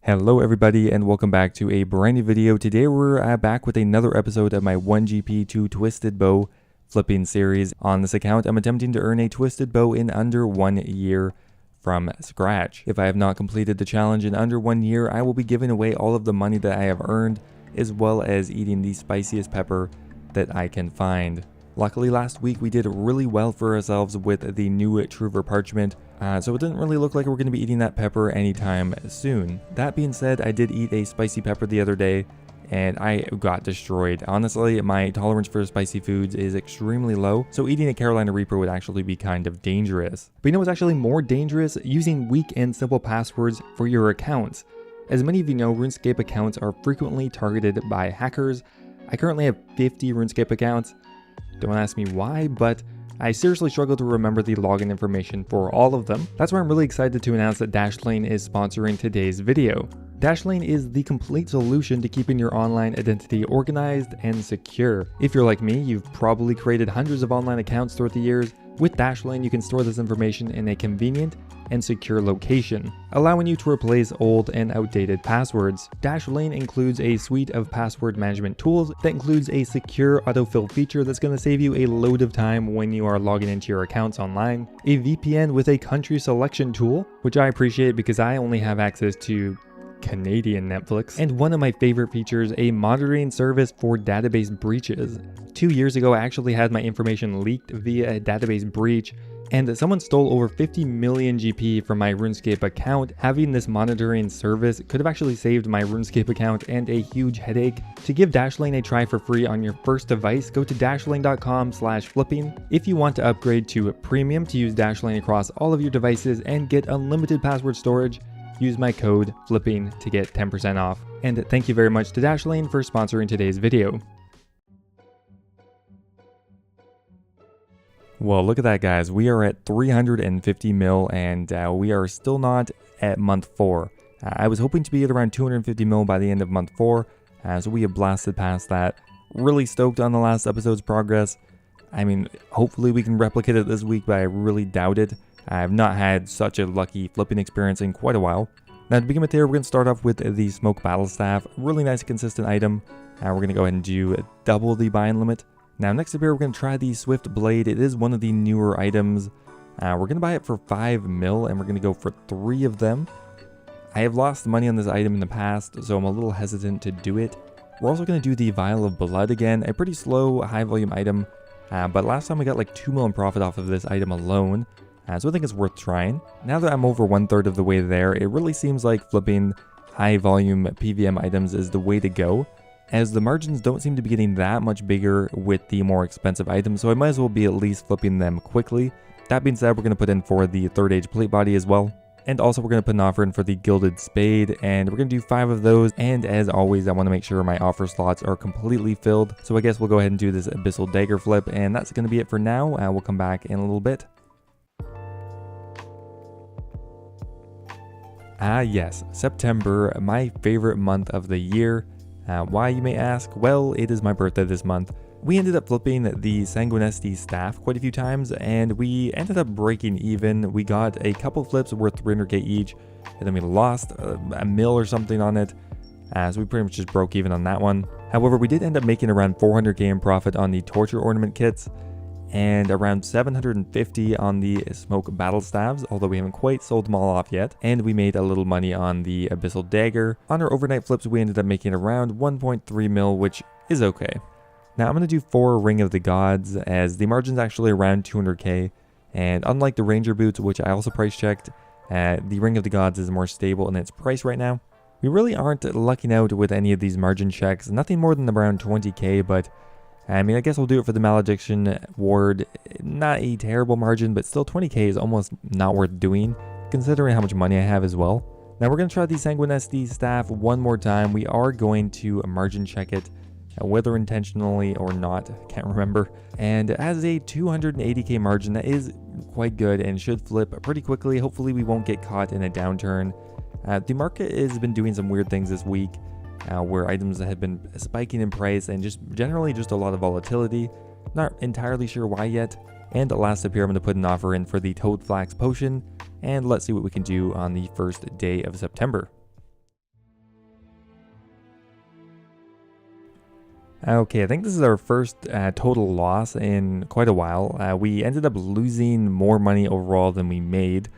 Hello everybody and welcome back to a brand new video. Today we're back with another episode of my 1GP to Twisted Bow flipping series. On this account, I'm attempting to earn a twisted bow in under 1 year from scratch. If I have not completed the challenge in under 1 year, I will be giving away all of the money that I have earned, as well as eating the spiciest pepper that I can find. Luckily last week we did really well for ourselves with the new Truver Parchment, so it didn't really look like we're going to be eating that pepper anytime soon. That being said, I did eat a spicy pepper the other day and I got destroyed. Honestly, my tolerance for spicy foods is extremely low, so eating a Carolina Reaper would actually be kind of dangerous. But you know what's actually more dangerous? Using weak and simple passwords for your accounts. As many of you know, RuneScape accounts are frequently targeted by hackers. I currently have 50 RuneScape accounts. Don't ask me why, but I seriously struggle to remember the login information for all of them. That's why I'm really excited to announce that Dashlane is sponsoring today's video. Dashlane is the complete solution to keeping your online identity organized and secure. If you're like me, you've probably created hundreds of online accounts throughout the years. With Dashlane, you can store this information in a convenient and secure location, allowing you to replace old and outdated passwords. Dashlane includes a suite of password management tools that includes a secure autofill feature that's going to save you a load of time when you are logging into your accounts online, a VPN with a country selection tool, which I appreciate because I only have access to Canadian Netflix, and one of my favorite features, a monitoring service for database breaches. 2 years ago, I actually had my information leaked via a database breach, and someone stole over 50 million GP from my RuneScape account. Having this monitoring service could have actually saved my RuneScape account and a huge headache. To give Dashlane a try for free on your first device, go to dashlane.com/flipping. If you want to upgrade to premium to use Dashlane across all of your devices and get unlimited password storage, use my code FLIPPING to get 10% off. And thank you very much to Dashlane for sponsoring today's video. Well, look at that, guys. We are at 350 mil and we are still not at month 4. I was hoping to be at around 250 mil by the end of month 4, so we have blasted past that. Really stoked on the last episode's progress. I mean, hopefully we can replicate it this week, but I really doubt it. I have not had such a lucky flipping experience in quite a while. Now to begin with here, we're going to start off with the Smoke Battle Staff. Really nice consistent item. We're going to go ahead and do double the buying limit. Now next up here, we're going to try the Swift Blade. It is one of the newer items. We're going to buy it for 5 mil and we're going to go for 3 of them. I have lost money on this item in the past, so I'm a little hesitant to do it. We're also going to do the Vial of Blood again, a pretty slow high volume item. But last time we got like 2 mil in profit off of this item alone. So I think it's worth trying. Now that I'm over 1/3 of the way there, it really seems like flipping high volume PVM items is the way to go, as the margins don't seem to be getting that much bigger with the more expensive items, so I might as well be at least flipping them quickly. That being said, we're going to put in for the 3rd Age Plate Body as well. And also we're going to put an offer in for the Gilded Spade, and we're going to do 5 of those. And as always, I want to make sure my offer slots are completely filled. So I guess we'll go ahead and do this Abyssal Dagger flip, and that's going to be it for now. We'll come back in a little bit. Yes, September, my favorite month of the year. Why, you may ask? Well, it is my birthday this month. We ended up flipping the Sanguinesti staff quite a few times, and we ended up breaking even. We got a couple flips worth 300k each, and then we lost a mil or something on it, so we pretty much just broke even on that one. However, we did end up making around 400k in profit on the Torture Ornament kits, and around 750 on the Smoke Battle Staves, although we haven't quite sold them all off yet. And we made a little money on the Abyssal Dagger. On our overnight flips, we ended up making around 1.3 mil, which is okay. Now I'm going to do 4 Ring of the Gods, as the margin's actually around 200k, and unlike the Ranger Boots, which I also price checked, the Ring of the Gods is more stable in its price right now. We really aren't lucking out with any of these margin checks, nothing more than around 20k, but I mean, I guess we'll do it for the Malediction Ward. Not a terrible margin, but still 20k is almost not worth doing, considering how much money I have as well. Now we're going to try the Sanguinesti staff one more time. We are going to margin check it, whether intentionally or not, can't remember. And it has a 280k margin that is quite good and should flip pretty quickly. Hopefully we won't get caught in a downturn. The market has been doing some weird things this week, where items have been spiking in price and just generally just a lot of volatility. Not entirely sure why yet. And last up here, I'm going to put an offer in for the Toad Flax Potion, and let's see what we can do on the first day of September. Okay, I think this is our first total loss in quite a while. We ended up losing more money overall than we made.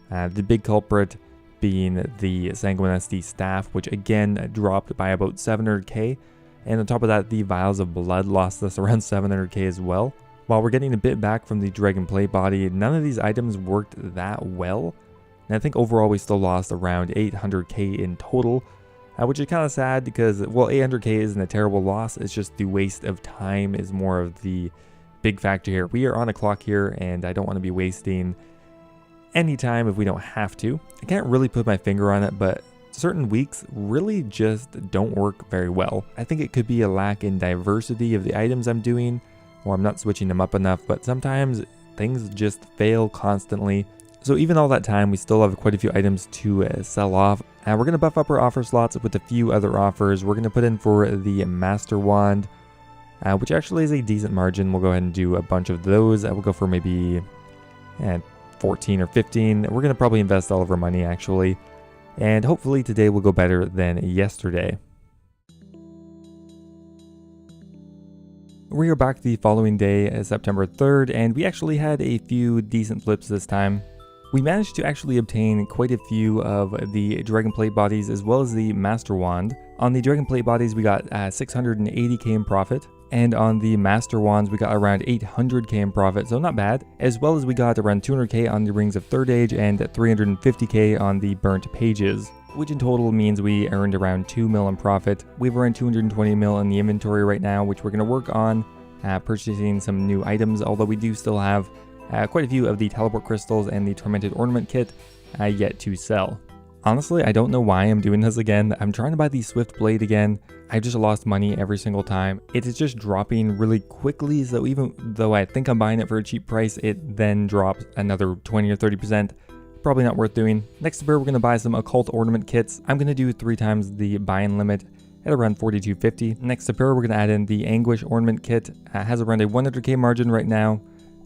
The big culprit being the Sanguine SD staff, which again dropped by about 700k. And on top of that, the Vials of Blood lost us around 700k as well. While we're getting a bit back from the Dragon Plate body, none of these items worked that well. And I think overall we still lost around 800k in total. Which is kind of sad because, well, 800k isn't a terrible loss. It's just the waste of time is more of the big factor here. We are on a clock here, and I don't want to be wasting any time if we don't have to. I can't really put my finger on it, but certain weeks really just don't work very well. I think it could be a lack in diversity of the items I'm doing, or I'm not switching them up enough, but sometimes things just fail constantly. So even all that time, we still have quite a few items to sell off. We're going to buff up our offer slots with a few other offers. We're going to put in for the Master Wand, which actually is a decent margin. We'll go ahead and do a bunch of those. We'll go for maybe 14 or 15. We're going to probably invest all of our money actually. And hopefully today will go better than yesterday. We are back the following day, September 3rd, and we actually had a few decent flips this time. We managed to actually obtain quite a few of the Dragon Plate bodies as well as the Master Wand. On the Dragon Plate bodies we got 680k in profit, and on the Master Wands we got around 800k in profit, so not bad. As well as we got around 200k on the Rings of Third Age and 350k on the Burnt Pages, which in total means we earned around 2 mil in profit. We have around 220 mil in the inventory right now, which we're going to work on purchasing some new items, although we do still have quite a few of the Teleport Crystals and the Tormented Ornament Kit yet to sell. Honestly, I don't know why I'm doing this again. I'm trying to buy the Swift Blade again. I just lost money every single time. It is just dropping really quickly, so even though I think I'm buying it for a cheap price, it then drops another 20 or 30%. Probably not worth doing. Next up here, we're going to buy some Occult Ornament Kits. I'm going to do 3 times the buy-in limit at around 4250. Next up here, we're going to add in the Anguish Ornament Kit. It has around a 100k margin right now,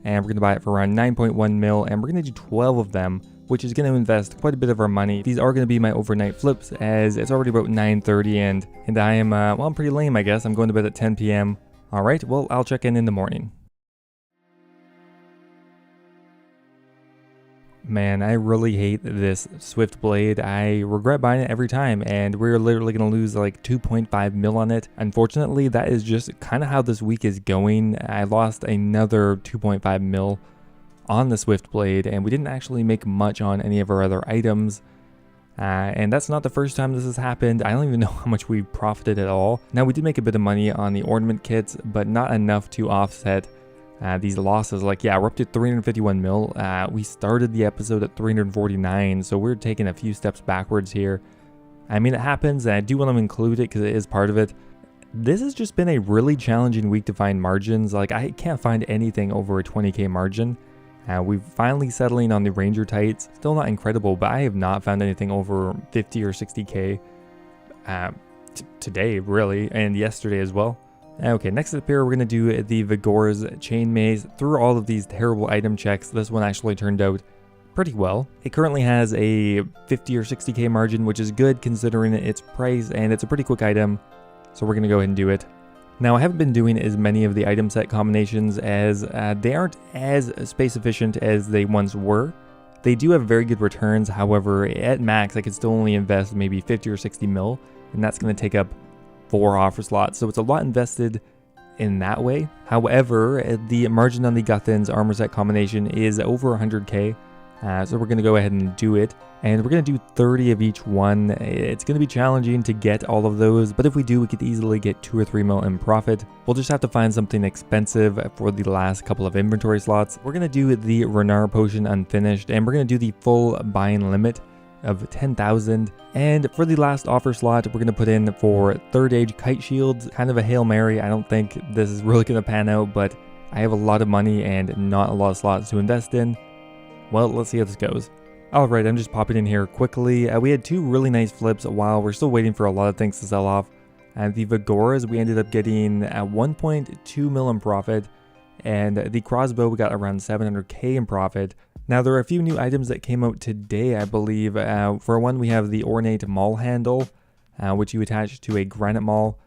and we're going to buy it for around 9.1 mil, and we're going to do 12 of them, which is going to invest quite a bit of our money. These are going to be my overnight flips, as it's already about 9:30, and I am, well, I'm pretty lame, I guess. I'm going to bed at 10 p.m. All right, well, I'll check in the morning. Man, I really hate this Swift Blade. I regret buying it every time, and we're literally going to lose like 2.5 mil on it. Unfortunately, that is just kind of how this week is going. I lost another 2.5 mil on the Swift Blade, and we didn't actually make much on any of our other items. And that's not the first time this has happened. I don't even know how much we profited at all. Now, we did make a bit of money on the ornament kits, but not enough to offset these losses. Like, yeah, we're up to 351 mil. We started the episode at 349, so we're taking a few steps backwards here. I mean, it happens, and I do want to include it because it is part of it. This has just been a really challenging week to find margins. Like, I can't find anything over a 20k margin. We're finally settling on the Ranger Tights. Still not incredible, but I have not found anything over 50 or 60k today, really, and yesterday as well. Okay, next up here, we're going to do the Vigor's Chain Maze. Through all of these terrible item checks, this one actually turned out pretty well. It currently has a 50 or 60k margin, which is good considering its price, and it's a pretty quick item, so we're going to go ahead and do it. Now, I haven't been doing as many of the item set combinations as they aren't as space efficient as they once were. They do have very good returns, however, at max, I could still only invest maybe 50 or 60 mil, and that's going to take up 4 offer slots, so it's a lot invested in that way. However, the margin on the Guthin's armor set combination is over 100k, so we're going to go ahead and do it, and we're going to do 30 of each one. It's going to be challenging to get all of those, but if we do, we could easily get 2 or 3 mil in profit. We'll just have to find something expensive for the last couple of inventory slots. We're going to do the Renar Potion Unfinished, and we're going to do the full buy-in limit of 10,000. And for the last offer slot, we're going to put in for Third Age Kite Shields. Kind of a Hail Mary. I don't think this is really going to pan out, but I have a lot of money and not a lot of slots to invest in. Well, let's see how this goes. Alright, I'm just popping in here quickly. We had 2 really nice flips while we're still waiting for a lot of things to sell off. The Vigoras, we ended up getting 1.2 mil in profit, and the Crossbow, we got around 700k in profit. Now, there are a few new items that came out today, I believe. For one, we have the Ornate Maul Handle, which you attach to a Granite Maul.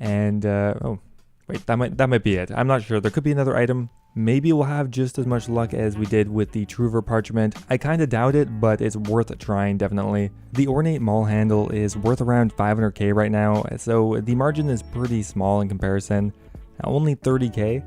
And, oh, Wait, that might be it. I'm not sure. There could be another item. Maybe we'll have just as much luck as we did with the Truver Parchment. I kind of doubt it, but it's worth trying, definitely. The Ornate Maul Handle is worth around 500k right now, so the margin is pretty small in comparison. Only 30k.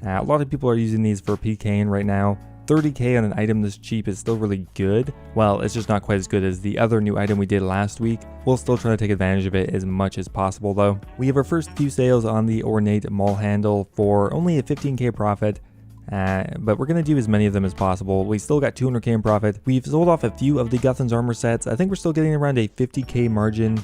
A lot of people are using these for PKing right now. 30k on an item this cheap is still really good. Well, it's just not quite as good as the other new item we did last week. We'll still try to take advantage of it as much as possible though. We have our first few sales on the Ornate Maul Handle for only a 15k profit. But we're going to do as many of them as possible. We still got 200k in profit. We've sold off a few of the Guthan's armor sets. I think we're still getting around a 50k margin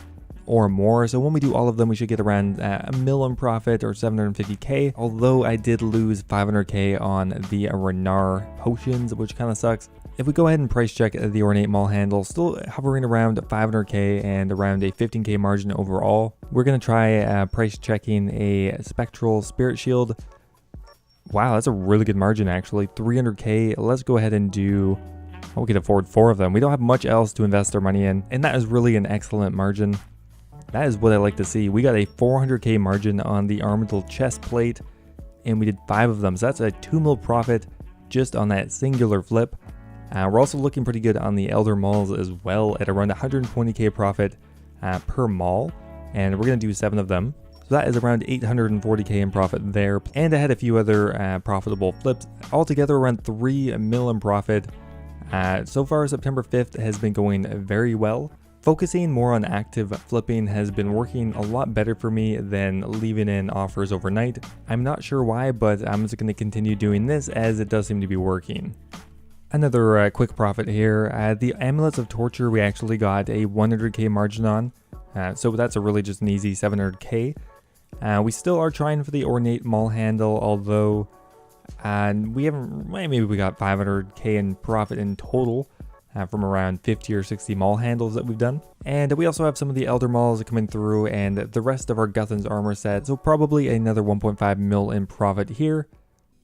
or more. So when we do all of them, we should get around a mil in profit or 750k. Although I did lose 500k on the Renar potions, which kind of sucks. If we go ahead and price check the Ornate Maul Handle, still hovering around 500k and around a 15k margin overall. We're going to try price checking a Spectral Spirit Shield. Wow, that's a really good margin actually. 300k. Let's go ahead and do... we can afford 4 of them. We don't have much else to invest our money in, and that is really an excellent margin. That is what I like to see. We got a 400k margin on the Untitled chest plate, and we did 5 of them. So that's a 2 mil profit just on that singular flip. We're also looking pretty good on the Elder Mauls as well at around 120k profit per maul, and we're going to do 7 of them. So that is around 840k in profit there. And I had a few other profitable flips. Altogether around 3 mil in profit. So far September 5th has been going very well. Focusing more on active flipping has been working a lot better for me than leaving in offers overnight. I'm not sure why, but I'm just going to continue doing this as it does seem to be working. Another quick profit here. The Amulets of Torture we actually got a 100k margin on. So that's a really just an easy 700k. We still are trying for the Ornate Maul Handle, although we haven't, maybe we got 500k in profit in total from around 50 or 60 maul handles that we've done. And we also have some of the Elder Mauls coming through and the rest of our Guthan's armor set, so probably another 1.5 mil in profit here.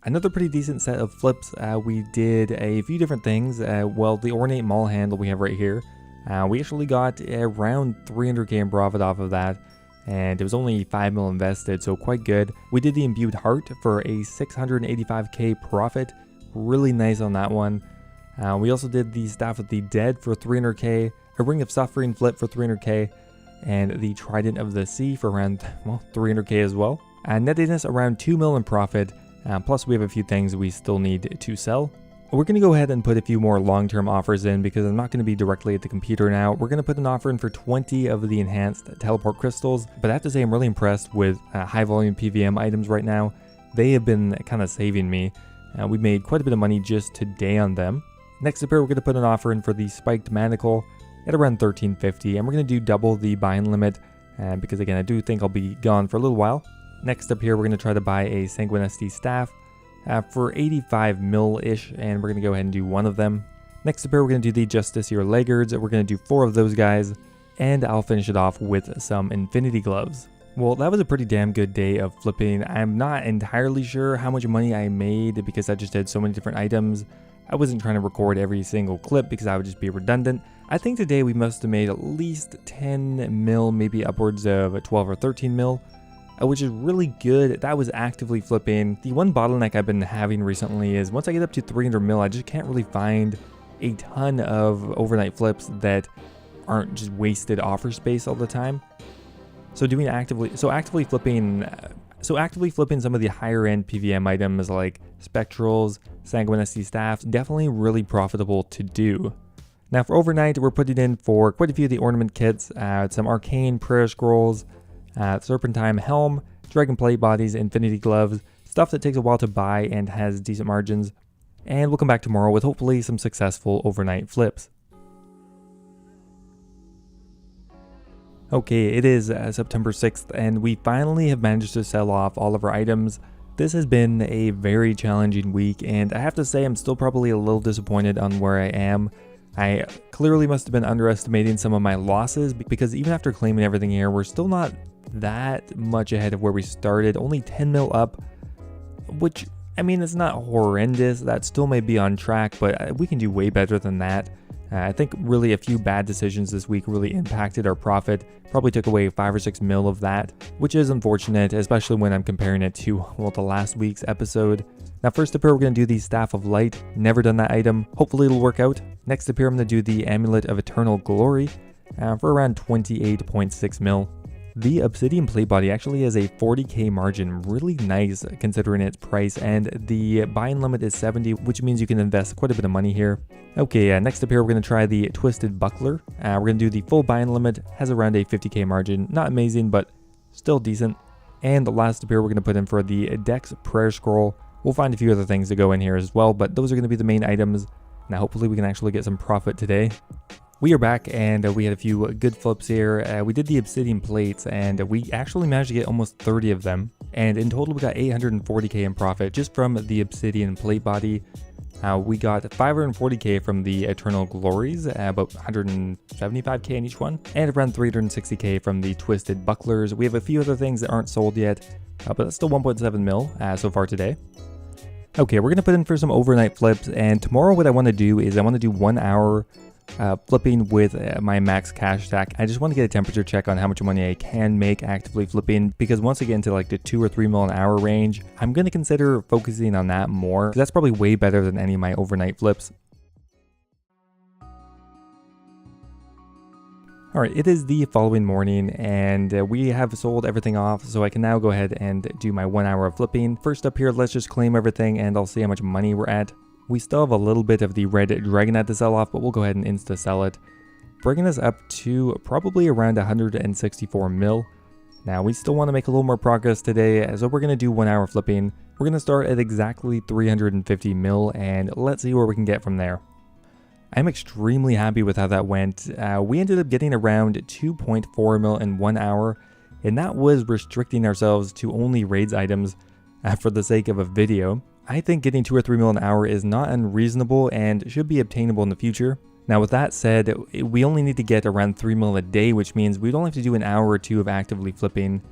Another pretty decent set of flips. We did a few different things. Well, the Ornate Maul Handle we have right here. We actually got around 300k in profit off of that. And it was only 5 mil invested, so quite good. We did the Imbued Heart for a 685k profit. Really nice on that one. We also did the Staff of the Dead for 300k, a Ring of Suffering flip for 300k, and the Trident of the Sea for around, well, 300k as well. Nettiness around 2 mil in profit, plus we have a few things we still need to sell. We're going to go ahead and put a few more long-term offers in because I'm not going to be directly at the computer now. We're going to put an offer in for 20 of the enhanced teleport crystals, but I have to say I'm really impressed with high volume PVM items right now. They have been kind of saving me. We made quite a bit of money just today on them. Next up here, we're going to put an offer in for the Spiked Manacle at around 1350, and we're going to do double the buying limit because again, I do think I'll be gone for a little while. Next up here, we're going to try to buy a Sanguinesti Staff for 85 mil-ish, and we're going to go ahead and do 1 of them. Next up here, we're going to do the Justiciar Laggards. We're going to do 4 of those guys, and I'll finish it off with some Infinity Gloves. Well, that was a pretty damn good day of flipping. I'm not entirely sure how much money I made because I just did so many different items. I wasn't trying to record every single clip because I would just be redundant. I think today we must have made at least 10 mil, maybe upwards of 12 or 13 mil. Which is really good. That was actively flipping. The one bottleneck I've been having recently is once I get up to 300 mil, I just can't really find a ton of overnight flips that aren't just wasted offer space all the time. So actively flipping some of the higher end PVM items like Spectrals, Sanguinesti Staffs, definitely really profitable to do. Now for overnight, we're putting in for quite a few of the ornament kits, some Arcane Prayer Scrolls, Serpentine Helm, Dragon Plate Bodies, Infinity Gloves, stuff that takes a while to buy and has decent margins. And we'll come back tomorrow with hopefully some successful overnight flips. Okay, it is September 6th and we finally have managed to sell off all of our items. This has been a very challenging week and I have to say I'm still probably a little disappointed on where I am. I clearly must have been underestimating some of my losses because even after claiming everything here, we're still not that much ahead of where we started, only 10 mil up, which, I mean, it's not horrendous. That still may be on track, but we can do way better than that. I think really a few bad decisions this week really impacted our profit, probably took away 5 or 6 mil of that, which is unfortunate, especially when I'm comparing it to, well, the last week's episode. Now first up here, we're going to do the Staff of Light. Never done that item. Hopefully it'll work out. Next up here, I'm going to do the Amulet of Eternal Glory for around 28.6 mil. The Obsidian Plate Body actually has a 40k margin, really nice considering its price, and the buy-in limit is 70, which means you can invest quite a bit of money here. Okay, next up here, we're going to try the Twisted Buckler. We're going to do the full buy-in limit, has around a 50k margin, not amazing, but still decent. And the last up here, we're going to put in for the Dex Prayer Scroll. We'll find a few other things to go in here as well, but those are going to be the main items. Now hopefully we can actually get some profit today. We are back, and we had a few good flips here. We did the Obsidian Plates, and we actually managed to get almost 30 of them. And in total, we got 840k in profit just from the Obsidian Plate Body. We got 540k from the Eternal Glories, about 175k in each one, and around 360k from the Twisted Bucklers. We have a few other things that aren't sold yet, but that's still 1.7 mil so far today. Okay, we're going to put in for some overnight flips, and tomorrow what I want to do is I want to do 1 hour flipping with my max cash stack. I just want to get a temperature check on how much money I can make actively flipping, because once I get into like the 2 or 3 mil an hour range, I'm going to consider focusing on that more, because that's probably way better than any of my overnight flips. Alright, it is the following morning, and we have sold everything off, so I can now go ahead and do my 1 hour of flipping. First up here, let's just claim everything, and I'll see how much money we're at. We still have a little bit of the red dragonite to sell off, but we'll go ahead and insta sell it, bringing us up to probably around 164 mil. Now we still want to make a little more progress today, so we're going to do 1 hour flipping. We're going to start at exactly 350 mil, and let's see where we can get from there. I'm extremely happy with how that went. We ended up getting around 2.4 mil in 1 hour, and that was restricting ourselves to only raids items for the sake of a video. I think getting 2 or 3 mil an hour is not unreasonable and should be obtainable in the future. Now with that said, we only need to get around 3 mil a day, which means we'd only have to do an hour or two of actively flipping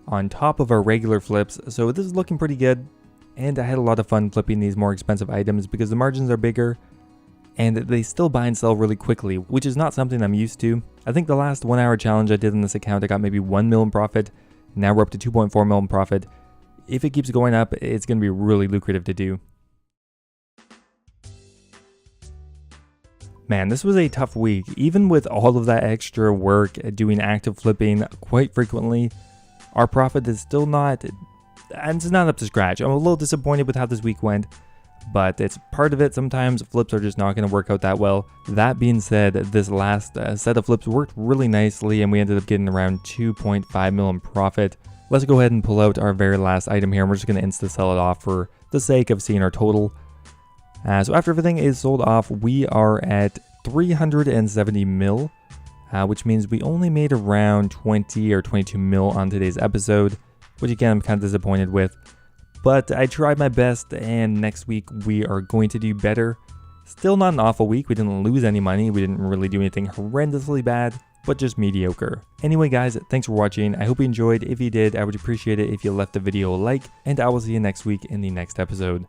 on top of our regular flips, so this is looking pretty good. And I had a lot of fun flipping these more expensive items because the margins are bigger and they still buy and sell really quickly, which is not something I'm used to. I think the last 1 hour challenge I did in this account, I got maybe 1 mil in profit. Now we're up to 2.4 mil in profit. If it keeps going up, it's going to be really lucrative to do. Man, this was a tough week. Even with all of that extra work doing active flipping quite frequently, our profit is still not, it's not up to scratch. I'm a little disappointed with how this week went, but it's part of it. Sometimes flips are just not going to work out that well. That being said, this last set of flips worked really nicely, and we ended up getting around 2.5 mil in profit. Let's go ahead and pull out our very last item here, and we're just going to insta sell it off for the sake of seeing our total. So after everything is sold off, we are at 370 mil, which means we only made around 20 or 22 mil on today's episode, which again I'm kind of disappointed with. But I tried my best, and next week we are going to do better. Still not an awful week. We didn't lose any money. We didn't really do anything horrendously bad, but just mediocre. Anyway guys, thanks for watching. I hope you enjoyed. If you did, I would appreciate it if you left the video a like, and I will see you next week in the next episode.